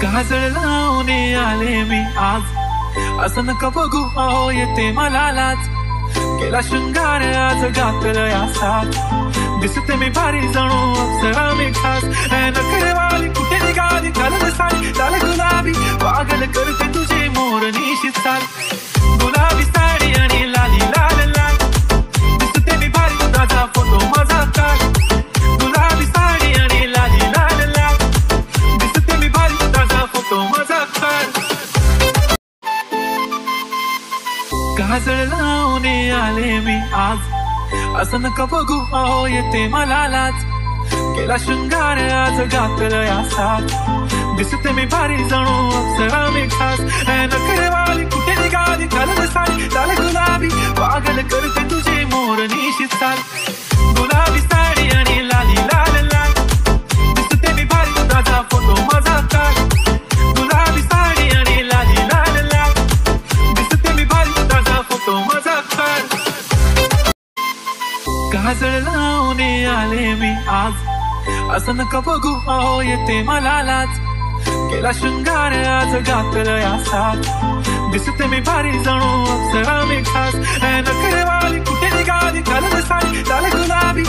काजळ लावून आले मी आज, असं नका बघू अहो येते मला लाज। केला शृंगार आज घातलं या साथ, दिसते मी भारी जणू अप्सरा मी खास। नखरेवाली कुठे निघाली कलर साडी लाल गुलाबी, पागल करते तुझे मोरनीशी चाल। गुलाबी साडी आणि लाली लाल लाल, दिसते मी भारी तुझा फोटो माझा काढ। गुलाबी साडी आणि लाली लाल लाल, दिसते मी भारी तुझा फोटो माझा काढ। काजळ लावून आले मी आज, असं नका बघू अहो येते मला लाज। केला शृंगार आज घातलं या साथ, दिसते मी भारी जणू अप्सरा मी खास। नखरेवाली कुठे निघाली कलर साडी लाल गुलाबी, पागल करते तुझे मोरनीशी चाल। गुलाबी साडी आणि लाली लाल लाल, दिसते मी भारी तुझा फोटो माझा काढ। गुलाबी साडी आणि लाली लाल लाल, दिसते मी भारी तुझा फोटो माझा काढ। काजळ लावून आले मी आज, असं नका बघू अहो येते मला लाज। केला शृंगार आज घातलं या साथ, दिसते मी भारी जणू अप्सरा मी खास। नखरेवाली कुठे निघाली कलर साडी लाल गुलाबी,